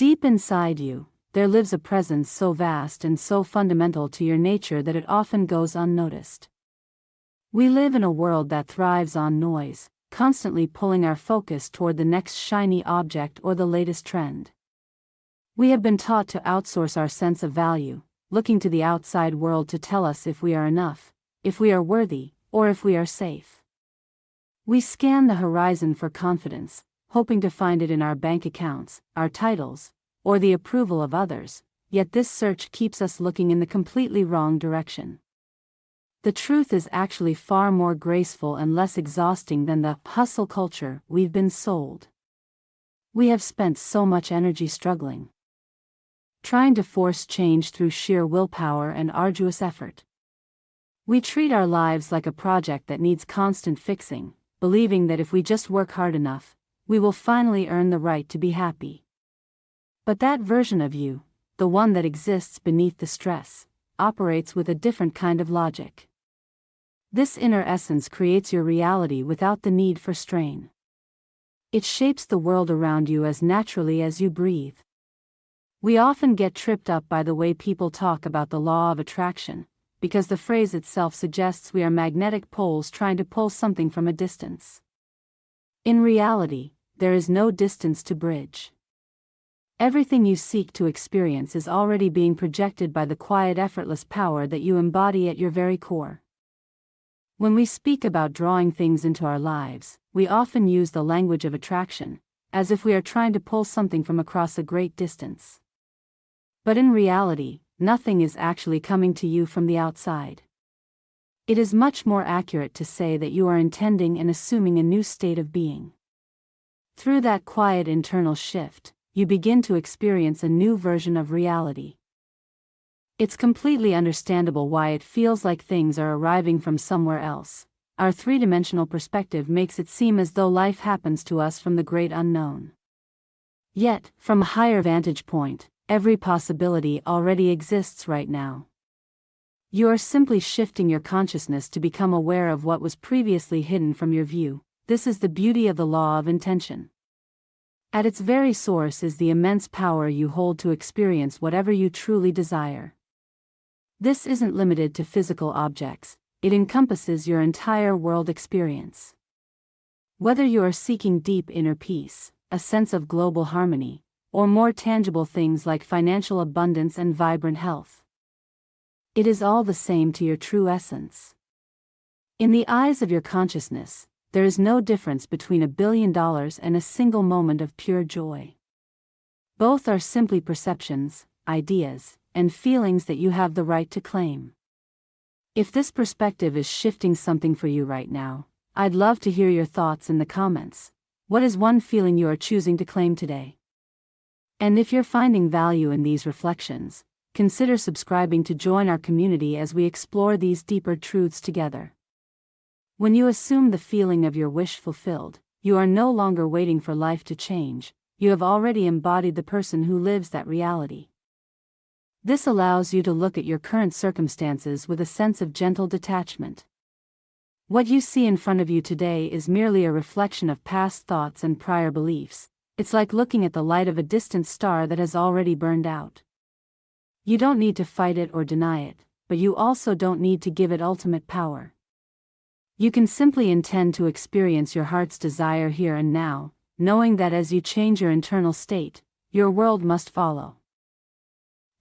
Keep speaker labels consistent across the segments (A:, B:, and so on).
A: Deep inside you, there lives a presence so vast and so fundamental to your nature that it often goes unnoticed. We live in a world that thrives on noise, constantly pulling our focus toward the next shiny object or the latest trend. We have been taught to outsource our sense of value, looking to the outside world to tell us if we are enough, if we are worthy, or if we are safe. We scan the horizon for confidence, hoping to find it in our bank accounts, our titles, or the approval of others, yet this search keeps us looking in the completely wrong direction. The truth is actually far more graceful and less exhausting than the hustle culture we've been sold. We have spent so much energy struggling, trying to force change through sheer willpower and arduous effort. We treat our lives like a project that needs constant fixing, believing that if we just work hard enough, we will finally earn the right to be happy. But that version of you, the one that exists beneath the stress, operates with a different kind of logic. This inner essence creates your reality without the need for strain. It shapes the world around you as naturally as you breathe. We often get tripped up by the way people talk about the law of attraction, because the phrase itself suggests we are magnetic poles trying to pull something from a distance. In reality, there is no distance to bridge. Everything you seek to experience is already being projected by the quiet, effortless power that you embody at your very core. When we speak about drawing things into our lives, we often use the language of attraction, as if we are trying to pull something from across a great distance. But in reality, nothing is actually coming to you from the outside. It is much more accurate to say that you are intending and assuming a new state of being. Through that quiet internal shift, you begin to experience a new version of reality. It's completely understandable why it feels like things are arriving from somewhere else. Our three-dimensional perspective makes it seem as though life happens to us from the great unknown. Yet, from a higher vantage point, every possibility already exists right now. You are simply shifting your consciousness to become aware of what was previously hidden from your view. This is the beauty of the law of intention. At its very source is the immense power you hold to experience whatever you truly desire. This isn't limited to physical objects, it encompasses your entire world experience. Whether you are seeking deep inner peace, a sense of global harmony, or more tangible things like financial abundance and vibrant health, it is all the same to your true essence. In the eyes of your consciousness, there is no difference between $1 billion and a single moment of pure joy. Both are simply perceptions, ideas, and feelings that you have the right to claim. If this perspective is shifting something for you right now, I'd love to hear your thoughts in the comments. What is one feeling you are choosing to claim today? And if you're finding value in these reflections, consider subscribing to join our community as we explore these deeper truths together. When you assume the feeling of your wish fulfilled, you are no longer waiting for life to change, you have already embodied the person who lives that reality. This allows you to look at your current circumstances with a sense of gentle detachment. What you see in front of you today is merely a reflection of past thoughts and prior beliefs. It's like looking at the light of a distant star that has already burned out. You don't need to fight it or deny it, but you also don't need to give it ultimate power. You can simply intend to experience your heart's desire here and now, knowing that as you change your internal state, your world must follow.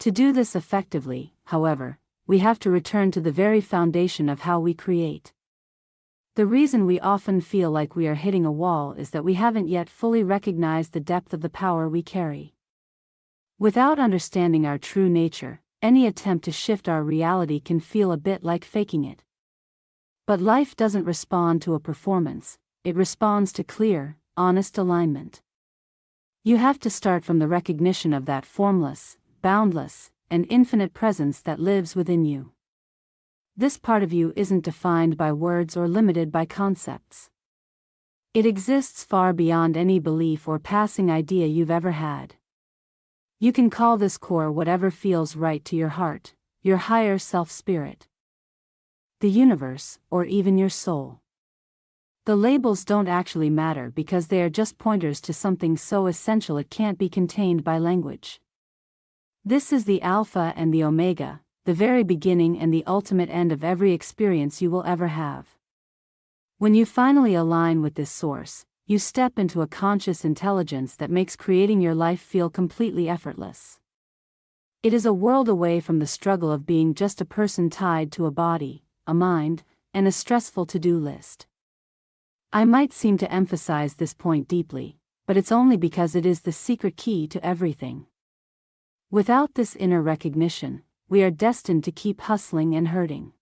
A: To do this effectively, however, we have to return to the very foundation of how we create. The reason we often feel like we are hitting a wall is that we haven't yet fully recognized the depth of the power we carry. Without understanding our true nature, any attempt to shift our reality can feel a bit like faking it. But life doesn't respond to a performance, it responds to clear, honest alignment. You have to start from the recognition of that formless, boundless, and infinite presence that lives within you. This part of you isn't defined by words or limited by concepts. It exists far beyond any belief or passing idea you've ever had. You can call this core whatever feels right to your heart, your higher self-spirit, the universe, or even your soul. The labels don't actually matter because they are just pointers to something so essential it can't be contained by language. This is the Alpha and the Omega, the very beginning and the ultimate end of every experience you will ever have. When you finally align with this source, you step into a conscious intelligence that makes creating your life feel completely effortless. It is a world away from the struggle of being just a person tied to a body, a mind, and a stressful to-do list. I might seem to emphasize this point deeply, but it's only because it is the secret key to everything. Without this inner recognition, we are destined to keep hustling and hurting.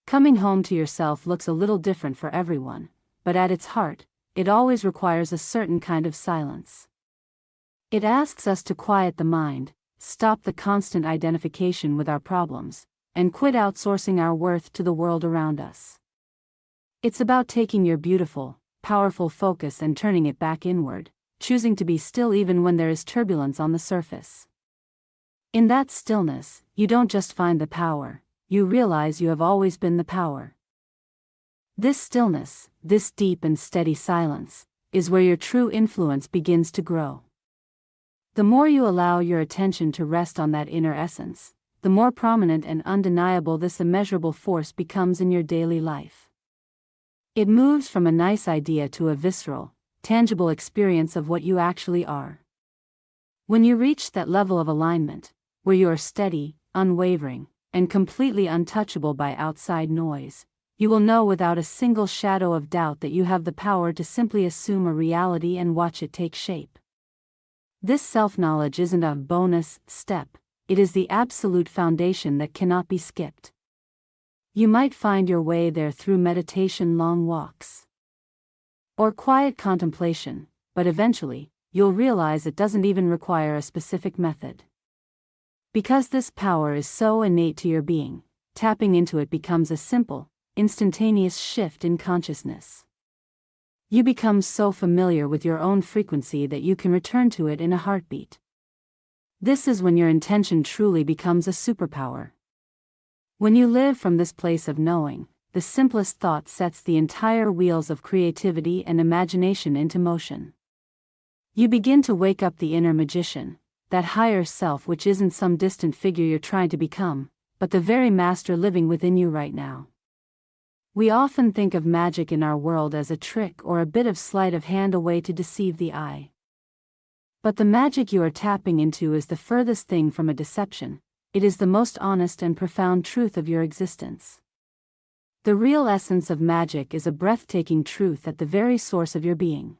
A: Coming home to yourself looks a little different for everyone, but at its heart, it always requires a certain kind of silence. It asks us to quiet the mind, stop the constant identification with our problems, and quit outsourcing our worth to the world around us. It's about taking your beautiful, powerful focus and turning it back inward, choosing to be still even when there is turbulence on the surface. In that stillness, you don't just find the power, you realize you have always been the power. This stillness, this deep and steady silence, is where your true influence begins to grow. The more you allow your attention to rest on that inner essence, the more prominent and undeniable this immeasurable force becomes in your daily life. It moves from a nice idea to a visceral, tangible experience of what you actually are. When you reach that level of alignment, where you are steady, unwavering, and completely untouchable by outside noise, you will know without a single shadow of doubt that you have the power to simply assume a reality and watch it take shape. This self-knowledge isn't a bonus step, it is the absolute foundation that cannot be skipped. You might find your way there through meditation, long walks, or quiet contemplation, but eventually, you'll realize it doesn't even require a specific method. Because this power is so innate to your being, tapping into it becomes a simple, instantaneous shift in consciousness. You become so familiar with your own frequency that you can return to it in a heartbeat. This is when your intention truly becomes a superpower. When you live from this place of knowing, the simplest thought sets the entire wheels of creativity and imagination into motion. You begin to wake up the inner magician, that higher self which isn't some distant figure you're trying to become, but the very master living within you right now. We often think of magic in our world as a trick or a bit of sleight of hand, a way to deceive the eye. But the magic you are tapping into is the furthest thing from a deception. It is the most honest and profound truth of your existence. The real essence of magic is a breathtaking truth at the very source of your being.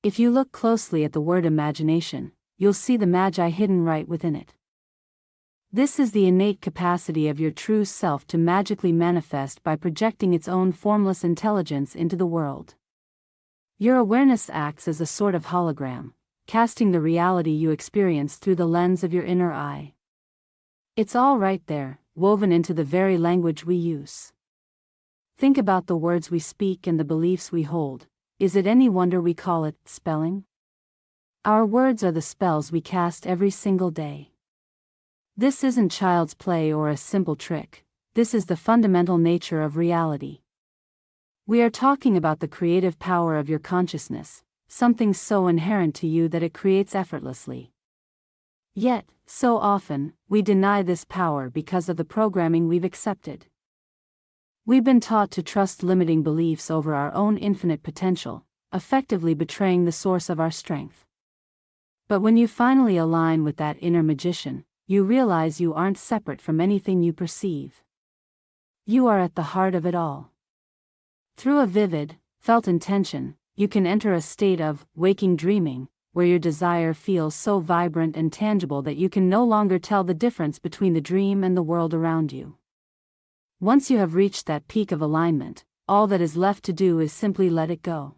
A: If you look closely at the word imagination, you'll see the Magi hidden right within it. This is the innate capacity of your true self to magically manifest by projecting its own formless intelligence into the world. Your awareness acts as a sort of hologram, casting the reality you experience through the lens of your inner eye. It's all right there, woven into the very language we use. Think about the words we speak and the beliefs we hold. Is it any wonder we call it spelling? Our words are the spells we cast every single day. This isn't child's play or a simple trick, this is the fundamental nature of reality. We are talking about the creative power of your consciousness, something so inherent to you that it creates effortlessly. Yet, so often, we deny this power because of the programming we've accepted. We've been taught to trust limiting beliefs over our own infinite potential, effectively betraying the source of our strength. But when you finally align with that inner magician, you realize you aren't separate from anything you perceive. You are at the heart of it all. Through a vivid, felt intention, you can enter a state of waking dreaming, where your desire feels so vibrant and tangible that you can no longer tell the difference between the dream and the world around you. Once you have reached that peak of alignment, all that is left to do is simply let it go.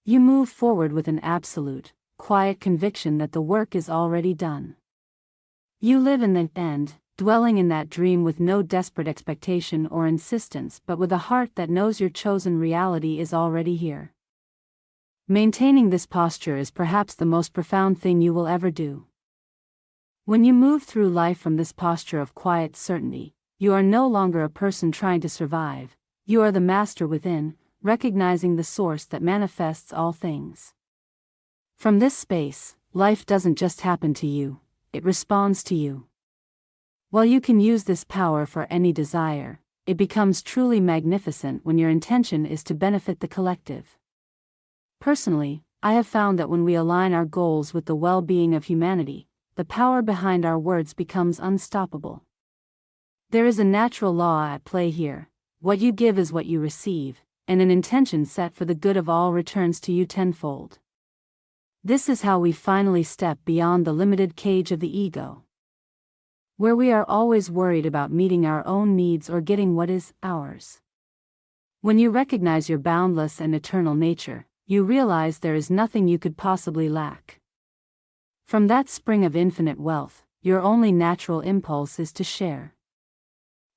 A: You move forward with an absolute, quiet conviction that the work is already done. You live in the end, dwelling in that dream with no desperate expectation or insistence, but with a heart that knows your chosen reality is already here. Maintaining this posture is perhaps the most profound thing you will ever do. When you move through life from this posture of quiet certainty, you are no longer a person trying to survive, you are the master within, recognizing the source that manifests all things. From this space, life doesn't just happen to you, it responds to you. While you can use this power for any desire, it becomes truly magnificent when your intention is to benefit the collective. Personally, I have found that when we align our goals with the well-being of humanity, the power behind our words becomes unstoppable. There is a natural law at play here: what you give is what you receive, and an intention set for the good of all returns to you tenfold. This is how we finally step beyond the limited cage of the ego, where we are always worried about meeting our own needs or getting what is ours. When you recognize your boundless and eternal nature, you realize there is nothing you could possibly lack. From that spring of infinite wealth, your only natural impulse is to share.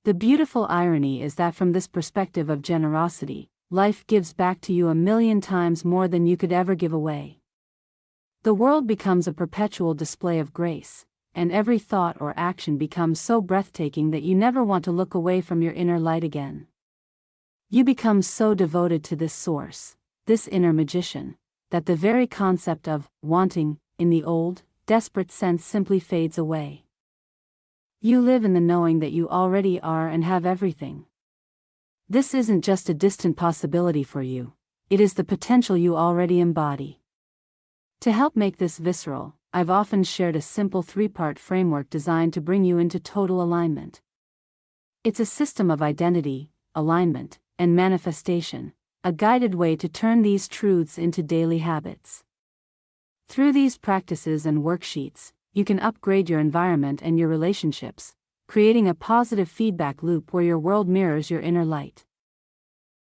A: The beautiful irony is that from this perspective of generosity, life gives back to you 1,000,000 times more than you could ever give away. The world becomes a perpetual display of grace, and every thought or action becomes so breathtaking that you never want to look away from your inner light again. You become so devoted to this source, this inner magician, that the very concept of wanting, in the old, desperate sense simply fades away. You live in the knowing that you already are and have everything. This isn't just a distant possibility for you, it is the potential you already embody. To help make this visceral, I've often shared a simple 3-part framework designed to bring you into total alignment. It's a system of identity, alignment, and manifestation, a guided way to turn these truths into daily habits. Through these practices and worksheets, you can upgrade your environment and your relationships, creating a positive feedback loop where your world mirrors your inner light.